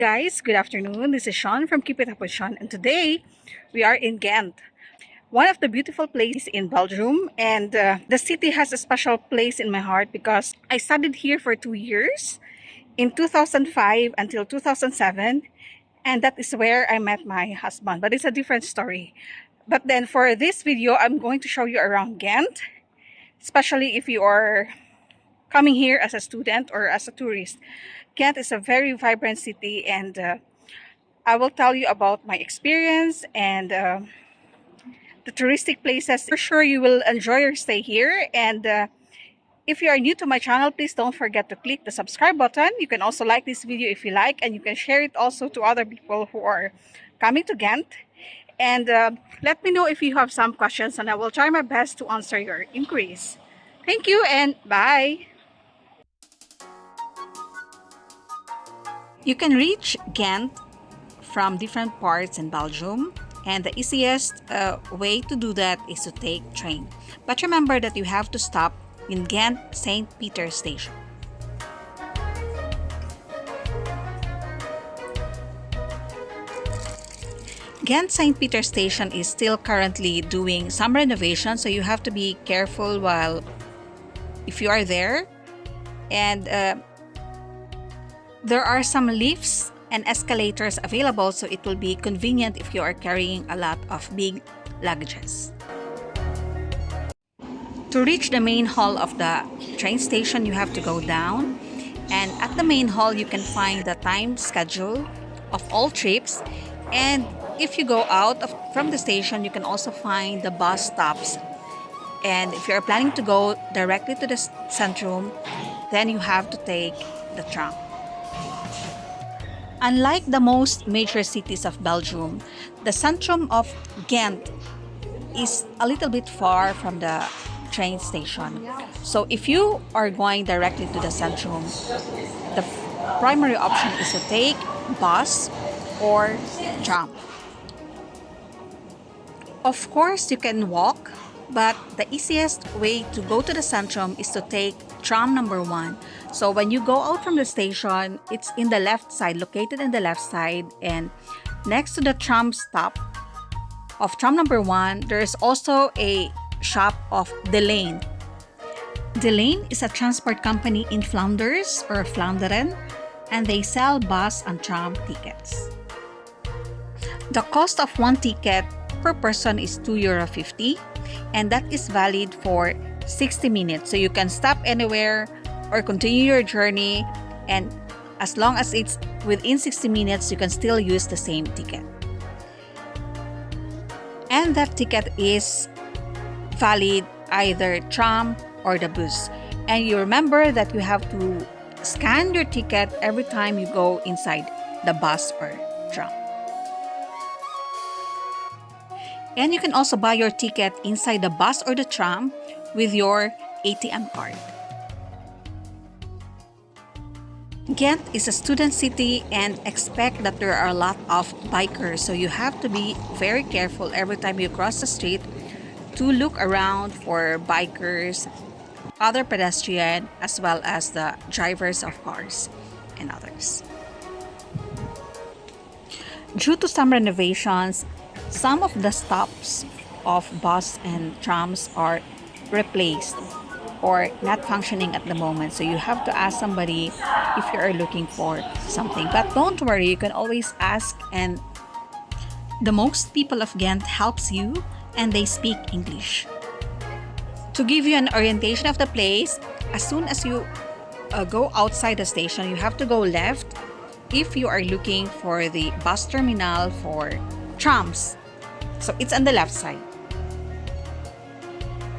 Guys, good afternoon. This is Sean from Keep It Up with Sean, and today we are in Ghent, one of the beautiful places in Belgium. And the city has a special place in my heart because I studied here for 2 years, in 2005 until 2007, and that is where I met my husband. But it's a different story. But then for this video, I'm going to show you around Ghent, especially if you are coming here as a student or as a tourist. Ghent is a very vibrant city, and I will tell you about my experience and the touristic places. For sure you will enjoy your stay here. And if you are new to my channel, please don't forget to click the subscribe button. You can also like this video if you like, and you can share it also to other people who are coming to Ghent. And let me know if you have some questions, and I will try my best to answer your inquiries. Thank you and bye! You can reach Ghent from different parts in Belgium, and the easiest way to do that is to take train. But remember that you have to stop in Ghent St. Peter station. Ghent St. Peter station is still currently doing some renovation, so you have to be careful if you are there. And there are some lifts and escalators available, so it will be convenient if you are carrying a lot of big luggages. To reach the main hall of the train station, you have to go down, and at the main hall you can find the time schedule of all trips. And if you go out from the station, you can also find the bus stops. And if you're planning to go directly to the centrum, then you have to take the tram. Unlike the most major cities of Belgium, the centrum of Ghent is a little bit far from the train station. So if you are going directly to the centrum, the primary option is to take bus or tram. Of course, you can walk, but the easiest way to go to the centrum is to take tram number 1. So when you go out from the station, it's in the left side, located in the left side, and next to the tram stop of tram number 1, there is also a shop of De Lane. De Lane is a transport company in Flanders or Vlaanderen, and they sell bus and tram tickets. The cost of one ticket per person is €2.50, and that is valid for 60 minutes. So you can stop anywhere or continue your journey, and as long as it's within 60 minutes, you can still use the same ticket. And that ticket is valid either tram or the bus. And you remember that you have to scan your ticket every time you go inside the bus or tram. And you can also buy your ticket inside the bus or the tram with your ATM card. Ghent is a student city, and expect that there are a lot of bikers, so you have to be very careful every time you cross the street to look around for bikers, other pedestrians, as well as the drivers of cars and others. Due to some renovations, some of the stops of bus and trams are replaced or not functioning at the moment, so you have to ask somebody if you are looking for something. But don't worry, you can always ask, and the most people of Ghent helps you, and they speak English. To give you an orientation of the place, as soon as you go outside the station, you have to go left if you are looking for the bus terminal for trams. So it's on the left side.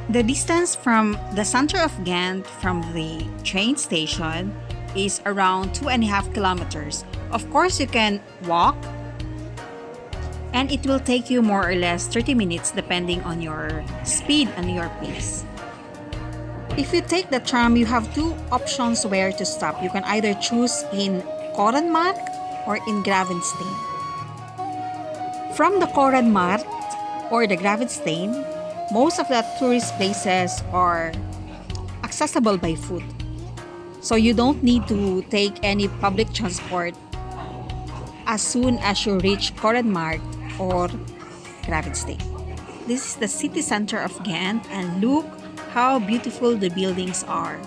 The distance from the center of Ghent from the train station is around 2.5 kilometers. Of course, you can walk, and it will take you more or less 30 minutes depending on your speed and your pace. If you take the tram, you have two options where to stop. You can either choose in Korenlei or in Graslei. From the Korenlei or the Graslei, most of the tourist places are accessible by foot. So you don't need to take any public transport as soon as you reach Korenlei or Graslei. This is the city center of Ghent, and look how beautiful the buildings are.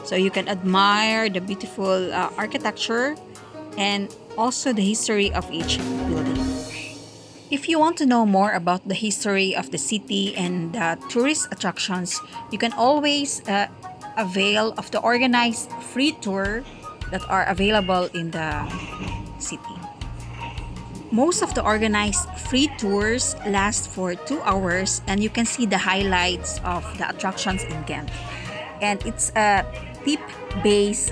So you can admire the beautiful architecture and also the history of each building. If you want to know more about the history of the city and the tourist attractions, you can always avail of the organized free tour that are available in the city. Most of the organized free tours last for 2 hours, and you can see the highlights of the attractions in Ghent. And it's a tip-based.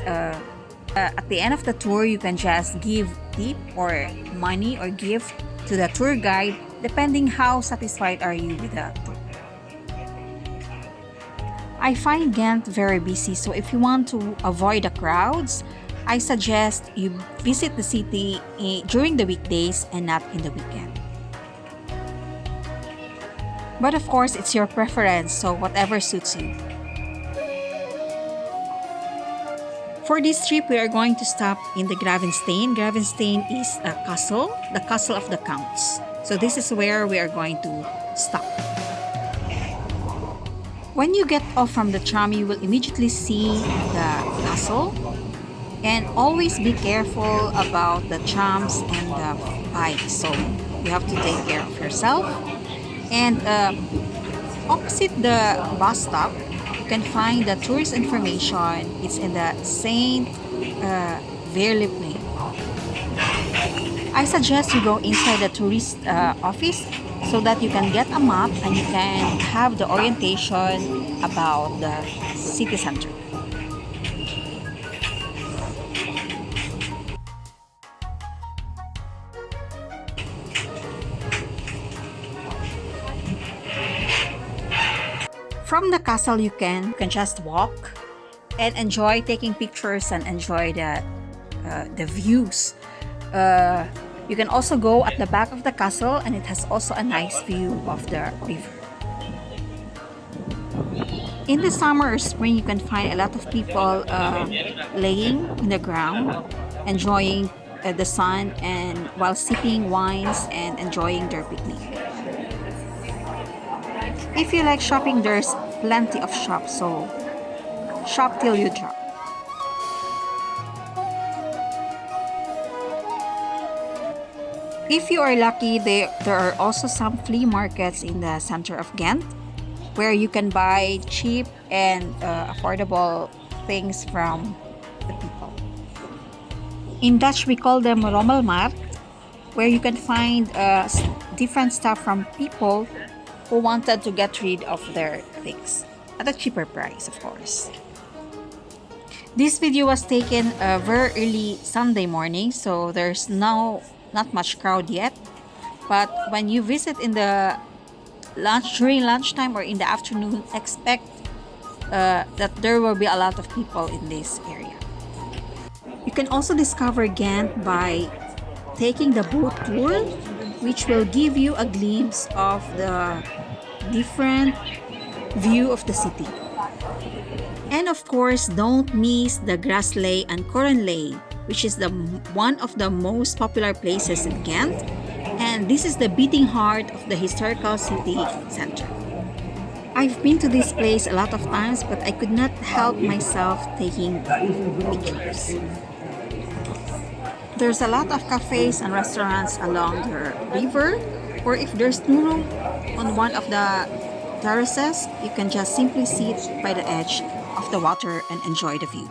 At the end of the tour, you can just give tip or money or gift to the tour guide, depending how satisfied are you with the tour. I find Ghent very busy, so if you want to avoid the crowds, I suggest you visit the city during the weekdays and not in the weekend. But of course, it's your preference, so whatever suits you. For this trip, we are going to stop in the Gravenstein. Gravenstein is a castle, the castle of the counts. So this is where we are going to stop. When you get off from the tram, you will immediately see the castle. And always be careful about the trams and the bikes. So you have to take care of yourself. And opposite the bus stop, you can find the tourist information. It's in the Saint Verlipne. I suggest you go inside the tourist office so that you can get a map and you can have the orientation about the city center. From the castle, you can just walk and enjoy taking pictures and enjoy the views. You can also go at the back of the castle, and it has also a nice view of the river. In the summer or spring, you can find a lot of people laying in the ground, enjoying the sun and while sipping wines and enjoying their picnic. If you like shopping, there's plenty of shops, so shop till you drop. If you are lucky, there are also some flea markets in the center of Ghent where you can buy cheap and affordable things from the people. In Dutch, we call them rommelmarkt, where you can find different stuff from people who wanted to get rid of their things at a cheaper price, of course. This video was taken very early Sunday morning, so there's not much crowd yet. But when you visit in the during lunchtime or in the afternoon, expect that there will be a lot of people in this area. You can also discover Ghent by taking the boat tour, which will give you a glimpse of the different view of the city. And of course, don't miss the Graslei and Korenlei, which is one of the most popular places in Ghent, and this is the beating heart of the historical city center. I've been to this place a lot of times, but I could not help myself taking pictures. There's a lot of cafes and restaurants along the river, or if there's no room on one of the terraces, you can just simply sit by the edge of the water and enjoy the view.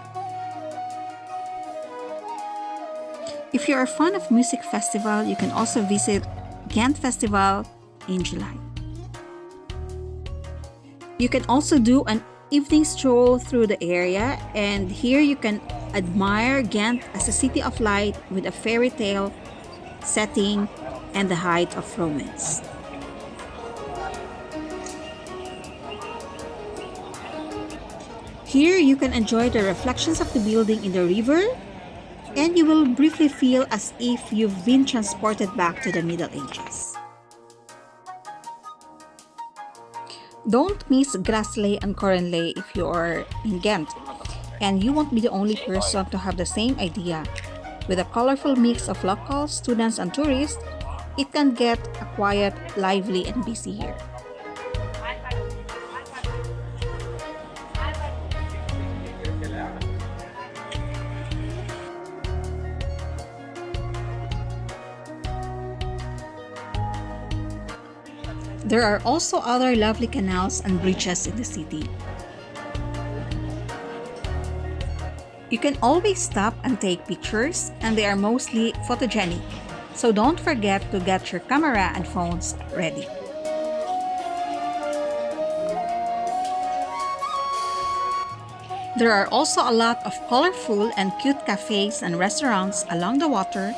If you're a fan of music festival, you can also visit Ghent Festival in July. You can also do an evening stroll through the area, and here you can admire Ghent as a city of light with a fairy tale setting and the height of romance. Here you can enjoy the reflections of the building in the river, and you will briefly feel as if you've been transported back to the Middle Ages. Don't miss Graslei and Korenlei if you are in Ghent, and you won't be the only person to have the same idea. With a colorful mix of locals, students, and tourists, it can get quiet, lively, and busy here. There are also other lovely canals and bridges in the city. You can always stop and take pictures, and they are mostly photogenic, so don't forget to get your camera and phones ready. There are also a lot of colorful and cute cafes and restaurants along the water,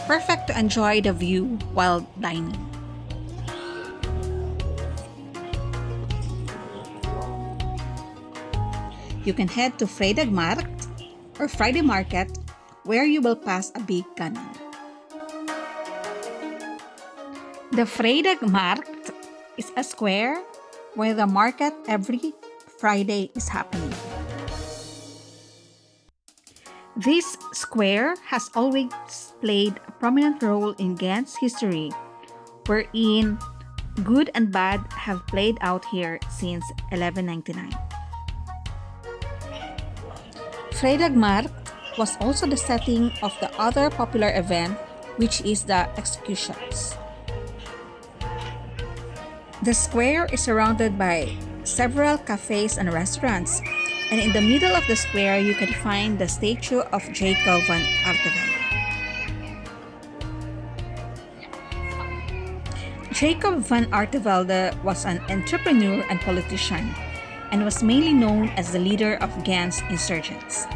perfect to enjoy the view while dining. You can head to Vrijdagmarkt or Friday Market, where you will pass a big canal. The Vrijdagmarkt is a square where the market every Friday is happening. This square has always played a prominent role in Ghent's history, wherein good and bad have played out here since 1199. Vrijdagmarkt was also the setting of the other popular event, which is the executions. The square is surrounded by several cafes and restaurants, and in the middle of the square you can find the statue of Jacob van Artevelde. Jacob van Artevelde was an entrepreneur and politician, and was mainly known as the leader of Ghent's insurgents.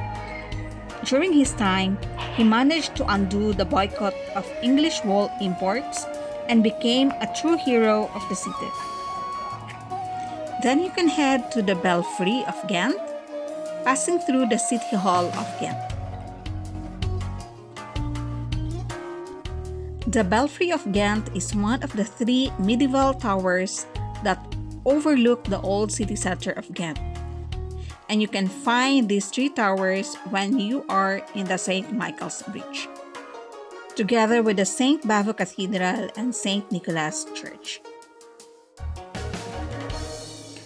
During his time, he managed to undo the boycott of English wool imports and became a true hero of the city. Then you can head to the Belfry of Ghent, passing through the City Hall of Ghent. The Belfry of Ghent is one of the 3 medieval towers that overlook the old city center of Ghent. And you can find these 3 towers when you are in the St. Michael's Bridge, together with the St. Bavo Cathedral and St. Nicholas Church.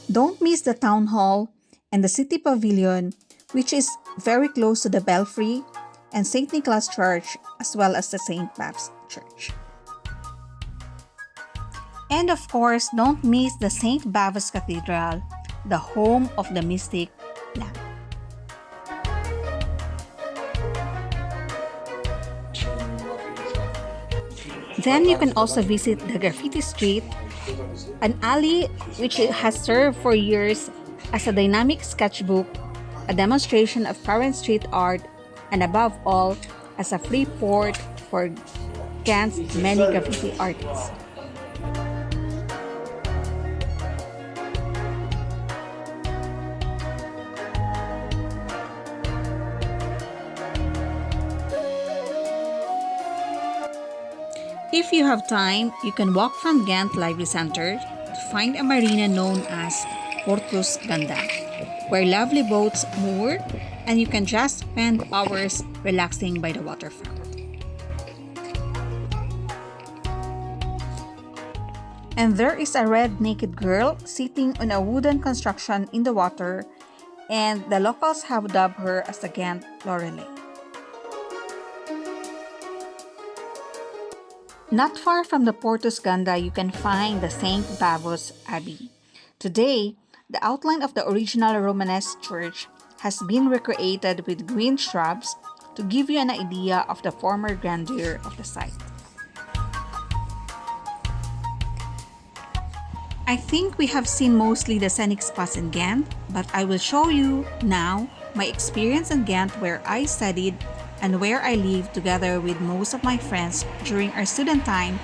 Don't miss the Town Hall and the City Pavilion, which is very close to the Belfry and St. Nicholas Church, as well as the St. Bav's Church. And of course, don't miss the St. Bavos Cathedral, the home of the mystic lamp. Then you can also visit the Graffiti Street, an alley which has served for years as a dynamic sketchbook, a demonstration of current street art, and above all, as a free port for Ghent's many graffiti artists. If you have time, you can walk from Ghent Lively Center to find a marina known as Portus Ganda, where lovely boats moor and you can just spend hours relaxing by the waterfront. And there is a red naked girl sitting on a wooden construction in the water, and the locals have dubbed her as the Gent Lorelei. Not far from the Portus Ganda, you can find the St. Bavos Abbey. Today, the outline of the original Romanesque church has been recreated with green shrubs to give you an idea of the former grandeur of the site. I think we have seen mostly the scenic spots in Ghent, but I will show you now my experience in Ghent, where I studied and where I lived together with most of my friends during our student time,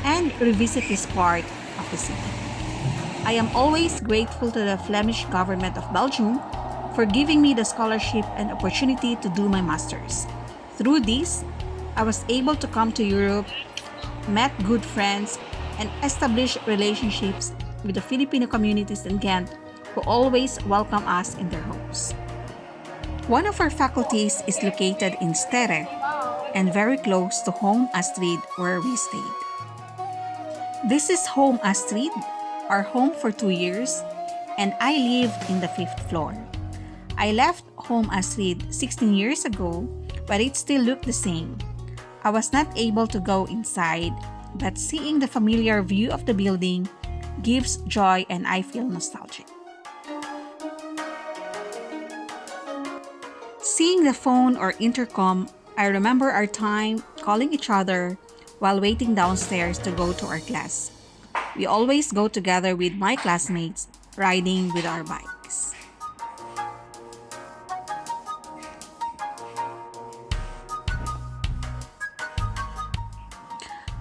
and revisit this part of the city. I am always grateful to the Flemish government of Belgium for giving me the scholarship and opportunity to do my master's. Through this, I was able to come to Europe, met good friends, and establish relationships with the Filipino communities in Ghent, who always welcome us in their homes. One of our faculties is located in Sterre, and very close to Home Astrid where we stayed. This is Home Astrid, our home for 2 years, and I lived in the 5th floor. I left Home Astrid 16 years ago, but it still looked the same. I was not able to go inside, but seeing the familiar view of the building gives joy and I feel nostalgic. Seeing the phone or intercom, I remember our time calling each other while waiting downstairs to go to our class. We always go together with my classmates, riding with our bikes.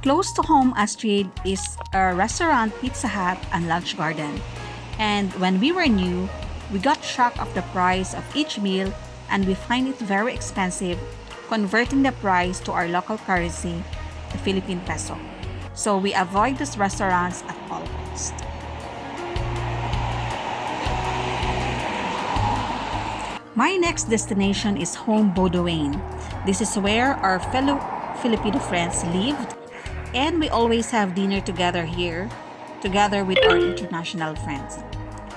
Close to Home Astrid is a restaurant, Pizza Hut, and lunch garden. And when we were new, we got shocked of the price of each meal and we find it very expensive, converting the price to our local currency, the Philippine peso. So we avoid these restaurants at all costs. My next destination is Home Baudouin. This is where our fellow Filipino friends lived, and we always have dinner together here, together with our international friends.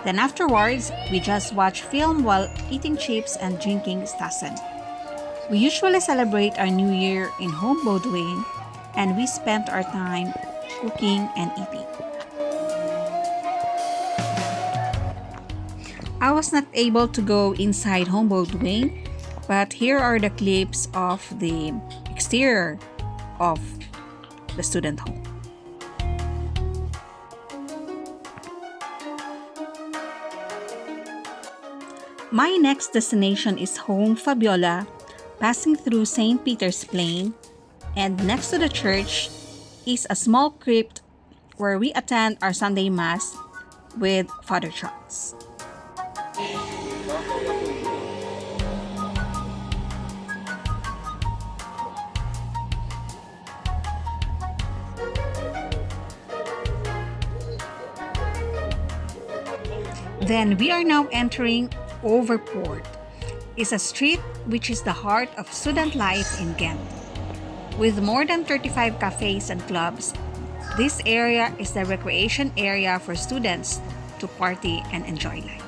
Then afterwards, we just watch film while eating chips and drinking Stassen. We usually celebrate our New Year in Home Baudouin, and we spent our time cooking and eating. I was not able to go inside Home Baudouin, but here are the clips of the exterior of the student home. My next destination is Home Fabiola, passing through St. Peter's Plain, and next to the church is a small crypt where we attend our Sunday Mass with Father Charles. Then we are now entering Overpoort. It's a street which is the heart of student life in Ghent. With more than 35 cafes and clubs, this area is the recreation area for students to party and enjoy life.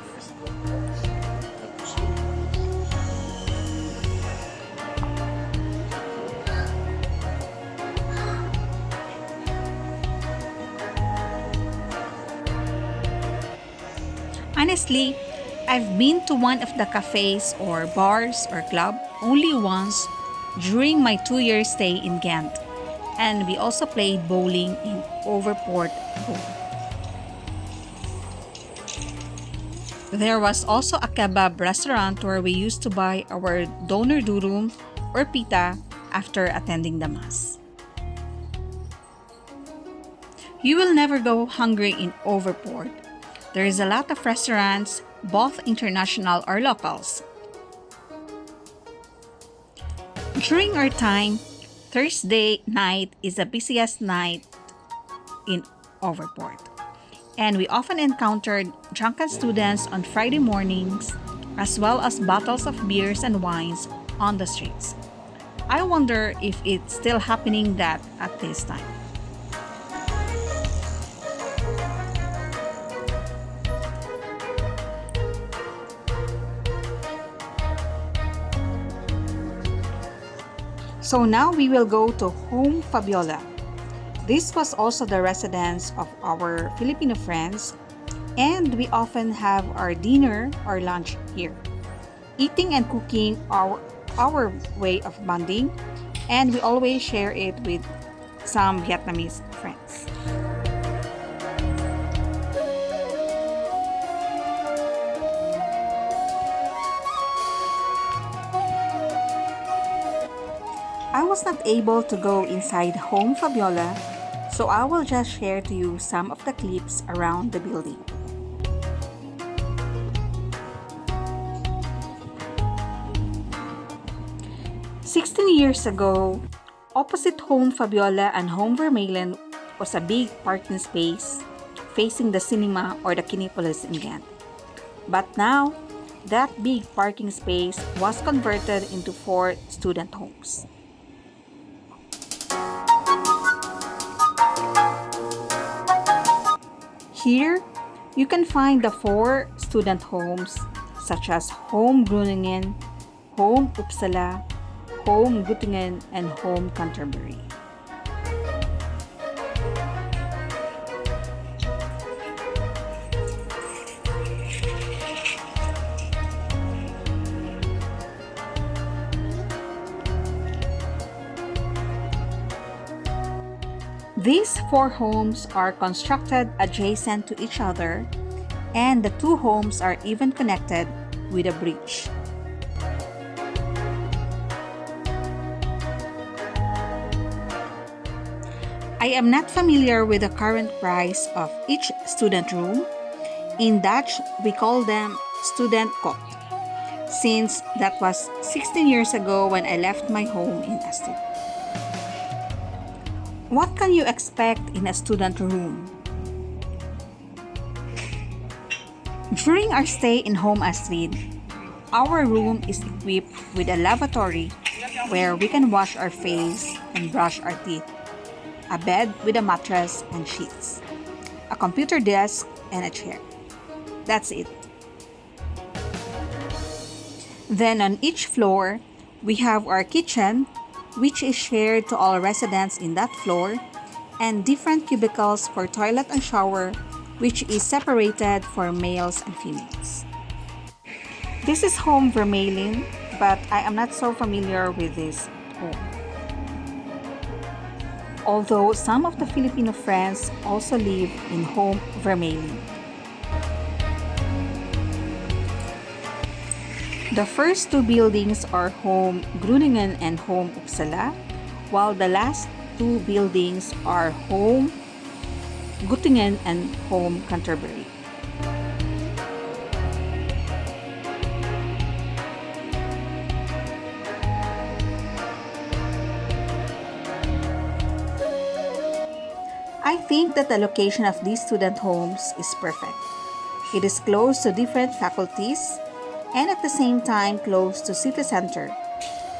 Honestly, I've been to one of the cafes or bars or club only once during my 2-year stay in Ghent, and we also played bowling in Overpoort Bowl. There was also a kebab restaurant where we used to buy our doner durum or pita after attending the Mass. You will never go hungry in Overpoort. There is a lot of restaurants, both international or locals. During our time, Thursday night is the busiest night in Overpoort, and we often encountered drunken students on Friday mornings, as well as bottles of beers and wines on the streets. I wonder if it's still happening that at this time. So now we will go to Home Fabiola. This was also the residence of our Filipino friends, and we often have our dinner or lunch here. Eating and cooking are our way of bonding, and we always share it with some Vietnamese friends. I was not able to go inside Home Fabiola, so I will just share to you some of the clips around the building. Years ago, opposite Home Fabiola and Home Vermeulen was a big parking space facing the cinema or the Kinepolis in Ghent. But now, that big parking space was converted into 4 student homes. Here, you can find the 4 student homes such as Home Groningen, Home Uppsala, Home Göttingen, and Home Canterbury. These 4 homes are constructed adjacent to each other, and the 2 homes are even connected with a bridge. I am not familiar with the current price of each student room. In Dutch, we call them studentkot, since that was 16 years ago when I left my home in Astrid. What can you expect in a student room? During our stay in Home Astrid, our room is equipped with a lavatory where we can wash our face and brush our teeth, a bed with a mattress and sheets, a computer desk, and a chair. That's it. Then on each floor, we have our kitchen, which is shared to all residents in that floor, and different cubicles for toilet and shower, which is separated for males and females. This is Home Vermeulen, but I am not so familiar with this home. Although some of the Filipino friends also live in Home Vermeulen. The first 2 buildings are Home Groningen and Home Uppsala, while the last 2 buildings are Home Göttingen and Home Canterbury. I think that the location of these student homes is perfect. It is close to different faculties and at the same time close to city center.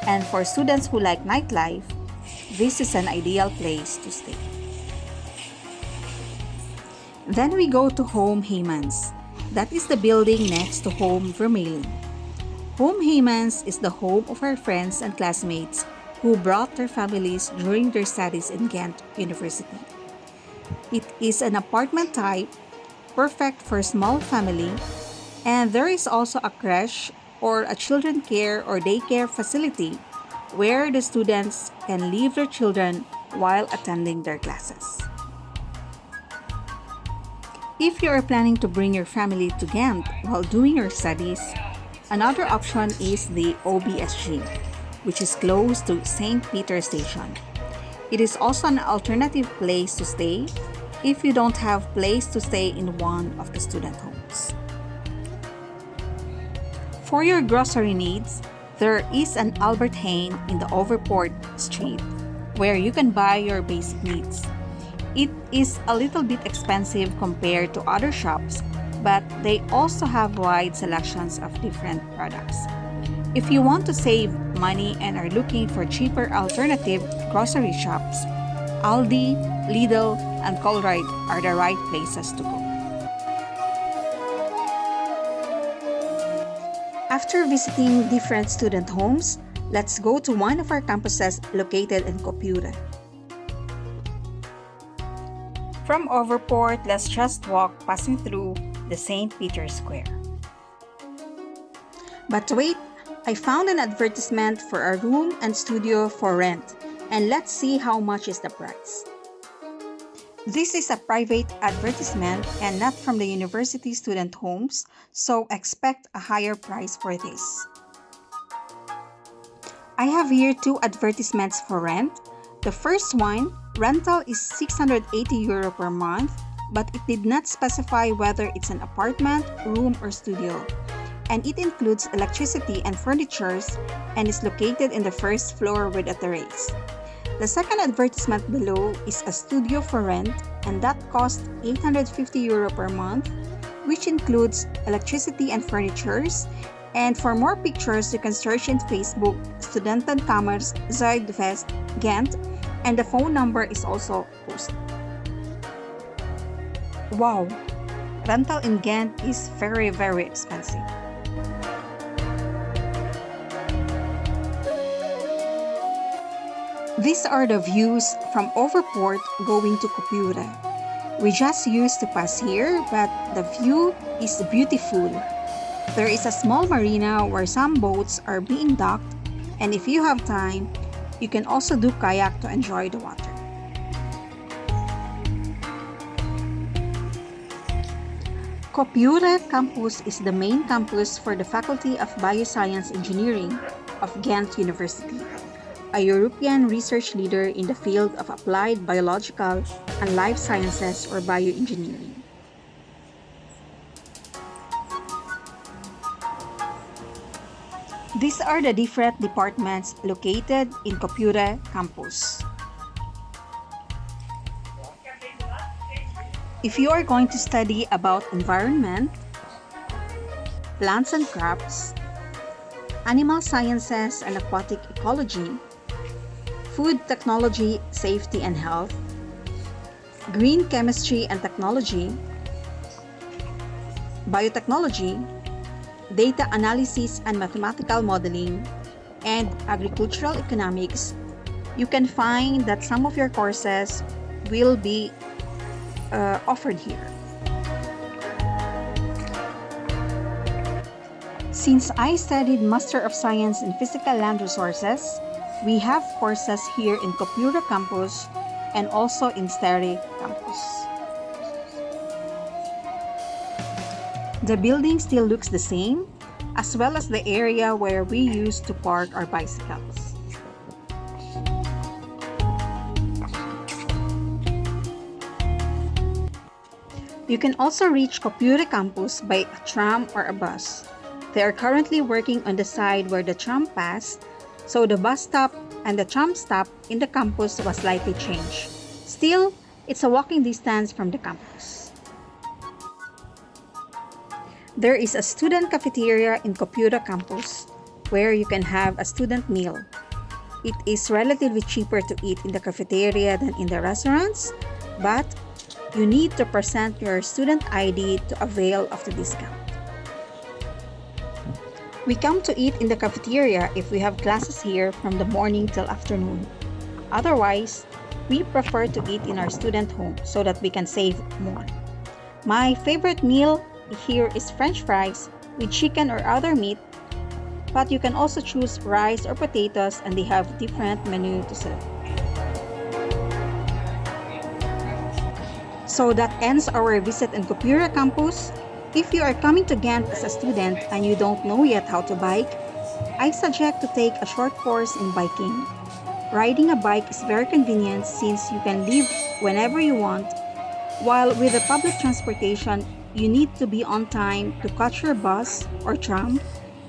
And for students who like nightlife, this is an ideal place to stay. Then we go to Home Heymans. That is the building next to Home Vermeulen. Home Heymans is the home of our friends and classmates who brought their families during their studies in Gent University. It is an apartment type, perfect for a small family, and there is also a creche or a children care or daycare facility where the students can leave their children while attending their classes. If you are planning to bring your family to Ghent while doing your studies, another option is the OBSG, which is close to St. Peter Station. It is also an alternative place to stay if you don't have place to stay in one of the student homes. For your grocery needs, there is an Albert Heijn in the Overpoort Street where you can buy your basic needs. It is a little bit expensive compared to other shops, but they also have wide selections of different products. If you want to save money and are looking for cheaper alternative grocery shops, Aldi, Lidl, and Colruyt are the right places to go. After visiting different student homes, let's go to one of our campuses located in Kopure. From Overpoort, let's just walk passing through the St. Peter Square. But wait, I found an advertisement for a room and studio for rent, and let's see how much is the price. This is a private advertisement and not from the university student homes, so expect a higher price for this. I have here 2 advertisements for rent. The first one, rental is €680 per month, but it did not specify whether it's an apartment, room, or studio. And it includes electricity and furnitures and is located in the first floor with a terrace. The second advertisement below is a studio for rent, and that costs €850 per month, which includes electricity and furnitures. And for more pictures, you can search in Facebook Studentenkamers Zuidwest Ghent, and the phone number is also posted. Wow, rental in Ghent is very, very expensive. These are the views from Overport going to Kopure. We just used to pass here, but the view is beautiful. There is a small marina where some boats are being docked, and if you have time, you can also do kayak to enjoy the water. Kopure campus is the main campus for the Faculty of Bioscience Engineering of Gent University, a European research leader in the field of applied biological and life sciences or bioengineering. These are the different departments located in Kopure campus. If you are going to study about environment, plants and crops, animal sciences and aquatic ecology, food technology, safety and health, green chemistry and technology, biotechnology, data analysis and mathematical modeling, and agricultural economics, you can find that some of your courses will be offered here. Since I studied Master of Science in Physical Land Resources, we have courses here in Kopure campus and also in Steri campus. The building still looks the same, as well as the area where we used to park our bicycles. You can also reach Kopure campus by a tram or a bus. They are currently working on the side where the tram passed, so the bus stop and the tram stop in the campus was slightly changed. Still, it's a walking distance from the campus. There is a student cafeteria in Kopure campus where you can have a student meal. It is relatively cheaper to eat in the cafeteria than in the restaurants, but you need to present your student ID to avail of the discount. We come to eat in the cafeteria if we have classes here from the morning till afternoon. Otherwise, we prefer to eat in our student home so that we can save more. My favorite meal here is French fries with chicken or other meat, but you can also choose rice or potatoes and they have different menu to serve. So that ends our visit in Kopure campus. If you are coming to Ghent as a student and you don't know yet how to bike, I suggest to take a short course in biking. Riding a bike is very convenient since you can leave whenever you want, while with the public transportation, you need to be on time to catch your bus or tram,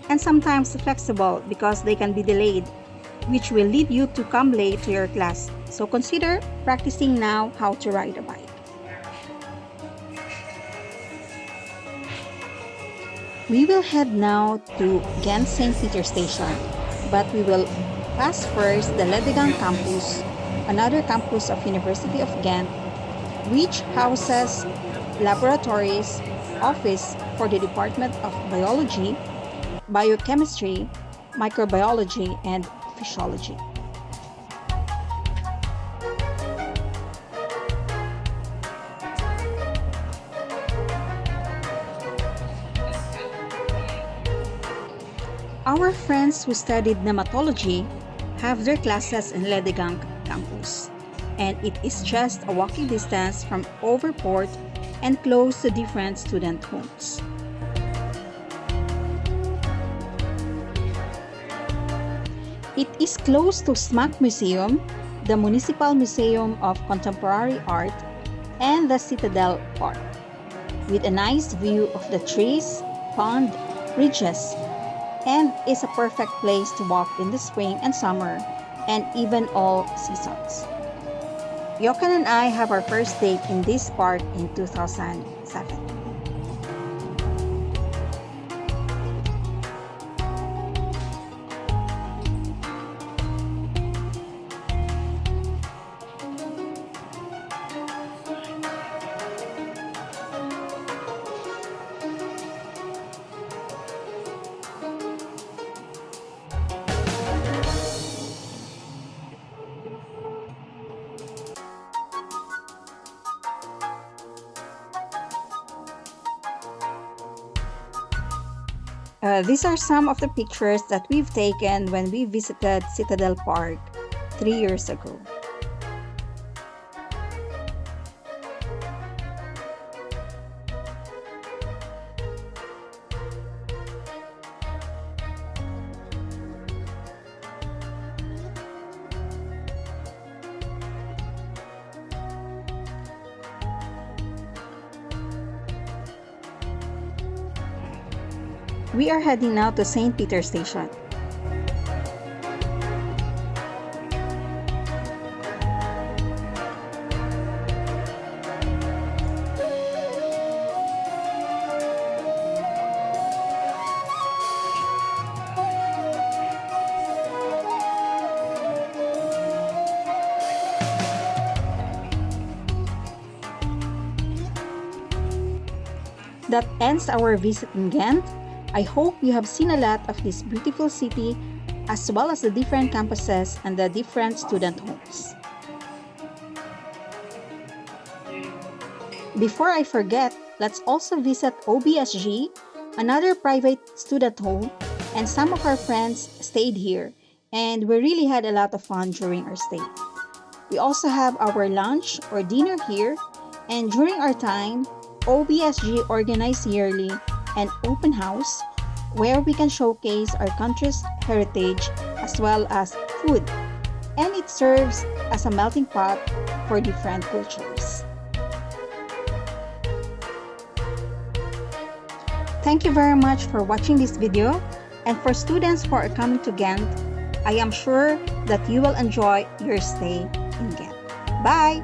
and sometimes flexible because they can be delayed, which will lead you to come late to your class. So consider practicing now how to ride a bike. We will head now to Ghent St. Peter Station, but we will pass first the Ledegang campus, another campus of University of Ghent, which houses laboratories, office for the Department of Biology, Biochemistry, Microbiology, and Physiology. Our friends who studied nematology have their classes in Ledegang campus, and it is just a walking distance from Overport and close to different student homes. It is close to SMAC Museum, the Municipal Museum of Contemporary Art, and the Citadel Park, with a nice view of the trees, pond, ridges, and is a perfect place to walk in the spring and summer, and even all seasons. Jochen and I have our first date in this park in 2007. These are some of the pictures that we've taken when we visited Citadel Park 3 years ago. We are heading now to St. Peter Station. That ends our visit in Ghent. I hope you have seen a lot of this beautiful city, as well as the different campuses and the different student homes. Before I forget, let's also visit OBSG, another private student home, and some of our friends stayed here, and we really had a lot of fun during our stay. We also have our lunch or dinner here, and during our time, OBSG organized yearly an open house where we can showcase our country's heritage as well as food, and it serves as a melting pot for different cultures. Thank you very much for watching this video, and for students who are coming to Ghent, I am sure that you will enjoy your stay in Ghent. Bye!